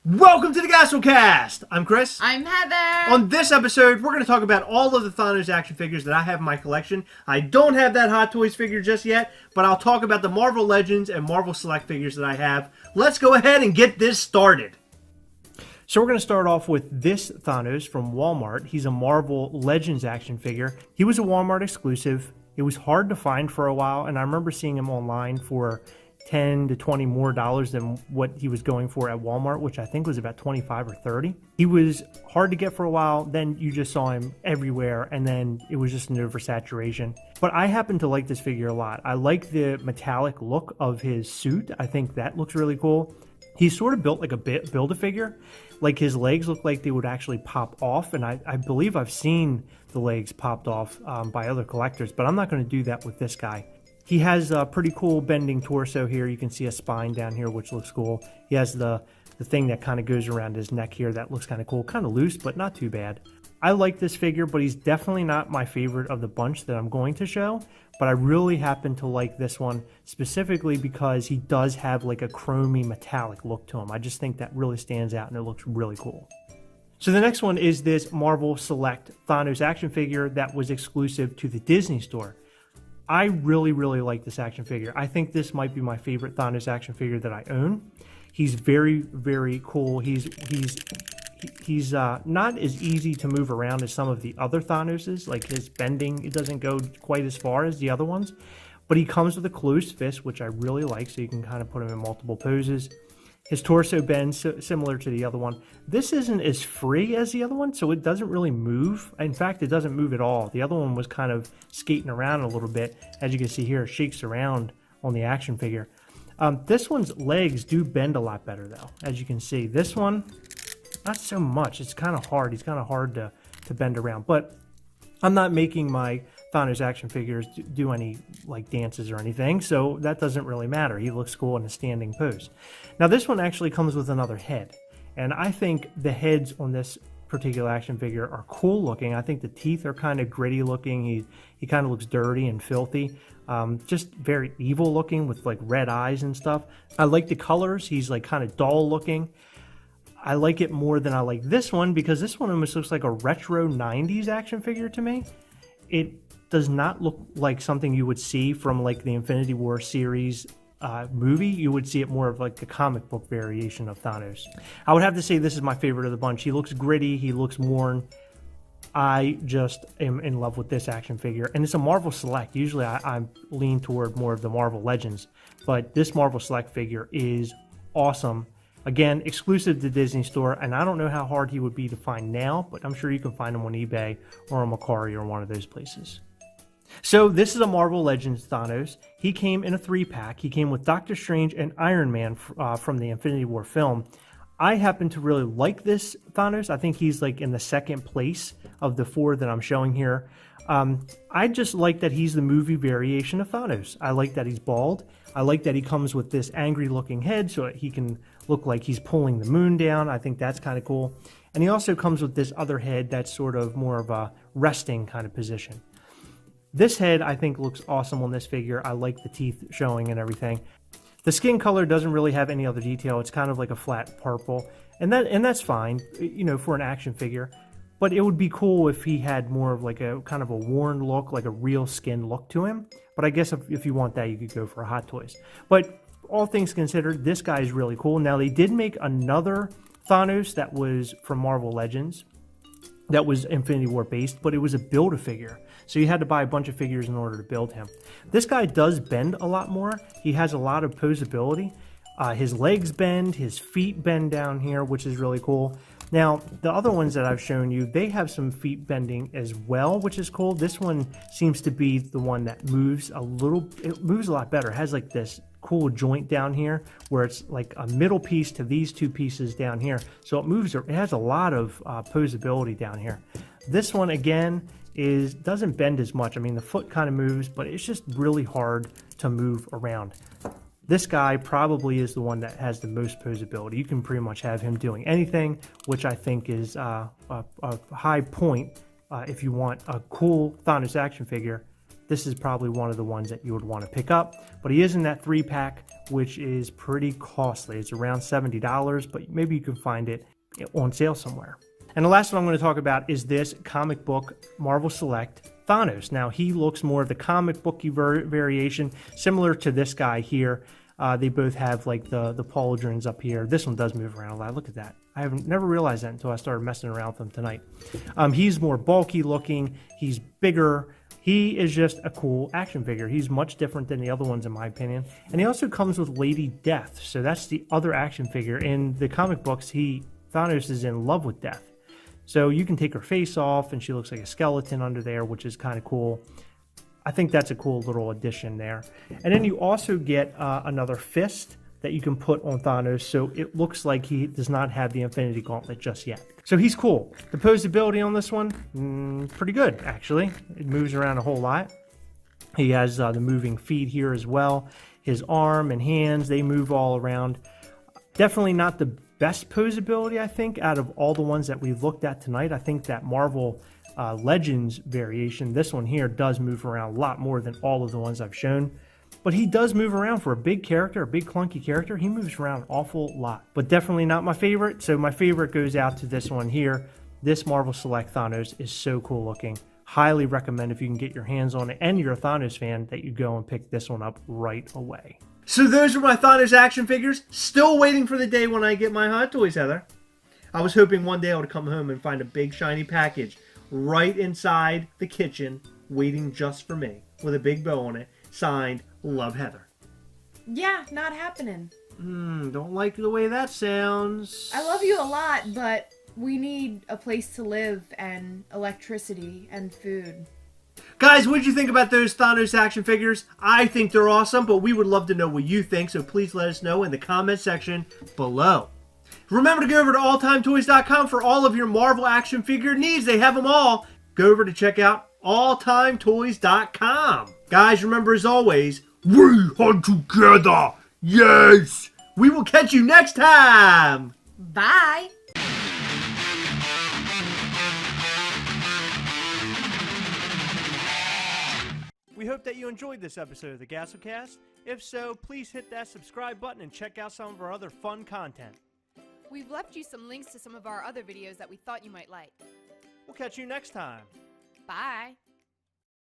Welcome to the Gastlecast! I'm Chris. I'm Heather. On this episode, we're going to talk about all of the Thanos action figures that I have in my collection. I don't have that Hot Toys figure just yet, but I'll talk about the Marvel Legends and Marvel Select figures that I have. Let's go ahead and get this started. So we're going to start off with this Thanos from Walmart. He's a Marvel Legends action figure. He was a Walmart exclusive. It was hard to find for a while, and I remember seeing him online for $10 to $20 more than what he was going for at Walmart, which I think was about 25 or 30. He was hard to get for a while, then you just saw him everywhere, and then it was just an oversaturation. But I happen to like this figure a lot. I like the metallic look of his suit. I think that looks really cool. He's sort of built like a Build-A-Figure. Like his legs look like they would actually pop off, and I believe I've seen the legs popped off by other collectors, but I'm not going to do that with this guy. He has a pretty cool bending torso here. You can see a spine down here, which looks cool. He has the thing that kind of goes around his neck here. That looks kind of cool. Kind of loose, but not too bad. I like this figure, but he's definitely not my favorite of the bunch that I'm going to show. But I really happen to like this one specifically because he does have like a chromy metallic look to him. I just think that really stands out and it looks really cool. So the next one is this Marvel Select Thanos action figure that was exclusive to the Disney Store. I really like this action figure. I think this might be my favorite Thanos action figure that I own. He's very cool. He's not as easy to move around as some of the other Thanoses. Like his bending, it doesn't go quite as far as the other ones. But he comes with a closed fist, which I really like, so you can kind of put him in multiple poses. His torso bends similar to the other one. This isn't as free as the other one, so it doesn't really move. In fact, it doesn't move at all. The other one was kind of skating around a little bit. As you can see here, it shakes around on the action figure. This one's legs do bend a lot better, though. As you can see, this one, not so much. It's kind of hard. He's kind of hard to bend around. But I'm not making my Thanos action figures do any like dances or anything, so that doesn't really matter. He looks cool in a standing pose. Now this one actually comes with another head, and I think the heads on this particular action figure are cool looking. I think the teeth are kind of gritty looking. He kind of looks dirty and filthy, just very evil looking with like red eyes and stuff. I like the colors. He's like kind of dull looking. I like it more than I like this one because this one almost looks like a retro 90s action figure to me. It does not look like something you would see from like the Infinity War series movie. You would see it more of like the comic book variation of Thanos. I would have to say this is my favorite of the bunch. He looks gritty. He looks worn. I just am in love with this action figure. And it's a Marvel Select. Usually I lean toward more of the Marvel Legends. But this Marvel Select figure is awesome. Again, exclusive to Disney Store, and I don't know how hard he would be to find now, but I'm sure you can find him on eBay or on Mercari or one of those places. So this is a Marvel Legends Thanos. He came in a 3-pack. He came with Doctor Strange and Iron Man from the Infinity War film. I happen to really like this Thanos. I think he's like in the second place of the 4 that I'm showing here. I just like that he's the movie variation of Thanos. I like that he's bald. I like that he comes with this angry looking head so that he can look like he's pulling the moon down. I think that's kind of cool. And he also comes with this other head that's sort of more of a resting kind of position. This head, I think, looks awesome on this figure. I like the teeth showing and everything. The skin color doesn't really have any other detail. It's kind of like a flat purple. And that's fine, you know, for an action figure. But it would be cool if he had more of like a kind of a worn look, like a real skin look to him. But I guess if you want that, you could go for a Hot Toys. But all things considered, this guy is really cool. Now, they did make another Thanos that was from Marvel Legends. That was Infinity War based, but it was a Build-A-Figure. So you had to buy a bunch of figures in order to build him. This guy does bend a lot more. He has a lot of posability. His legs bend, his feet bend down here, which is really cool. Now, the other ones that I've shown you, they have some feet bending as well, which is cool. This one seems to be the one that moves it moves a lot better. It has like this cool joint down here where it's like a middle piece to these 2 pieces down here. So it has a lot of posability down here. This one, again, doesn't bend as much. I mean, the foot kind of moves, but it's just really hard to move around. This guy probably is the one that has the most posability. You can pretty much have him doing anything, which I think is a high point if you want a cool Thanos action figure. this is probably one of the ones that you would want to pick up. But he is in that 3-pack, which is pretty costly. It's around $70, but maybe you can find it on sale somewhere. And the last one I'm going to talk about is this comic book Marvel Select Thanos. Now, he looks more of the comic booky variation, similar to this guy here. They both have like the pauldrons up here. This one does move around a lot. Look at that. I have never realized that until I started messing around with him tonight. He's more bulky looking. He's bigger. He is just a cool action figure. He's much different than the other ones in my opinion. And he also comes with Lady Death. So that's the other action figure. In the comic books, Thanos is in love with Death. So you can take her face off and she looks like a skeleton under there, which is kind of cool. I think that's a cool little addition there. And then you also get another fist that you can put on Thanos, so it looks like he does not have the Infinity Gauntlet just yet. So he's cool. The posability on this one, pretty good, actually. It moves around a whole lot. He has the moving feet here as well. His arm and hands, they move all around. Definitely not the best posability, I think, out of all the ones that we've looked at tonight. I think that Marvel Legends variation, this one here, does move around a lot more than all of the ones I've shown. But he does move around for a big character, a big clunky character. He moves around an awful lot. But definitely not my favorite. So my favorite goes out to this one here. This Marvel Select Thanos is so cool looking. Highly recommend if you can get your hands on it and you're a Thanos fan that you go and pick this one up right away. So those are my Thanos action figures. Still waiting for the day when I get my Hot Toys, Heather. I was hoping one day I would come home and find a big shiny package right inside the kitchen waiting just for me with a big bow on it. Signed, Love, Heather. Yeah, not happening. Don't like the way that sounds. I love you a lot, but we need a place to live and electricity and food. Guys, what did you think about those Thanos action figures? I think they're awesome, but we would love to know what you think, so please let us know in the comment section below. Remember to go over to alltimetoys.com for all of your Marvel action figure needs. They have them all. Go over to check out alltimetoys.com. Guys, remember as always, we hunt together. Yes. We will catch you next time. Bye. We hope that you enjoyed this episode of the Gastlecast. If so, please hit that subscribe button and check out some of our other fun content. We've left you some links to some of our other videos that we thought you might like. We'll catch you next time. Bye!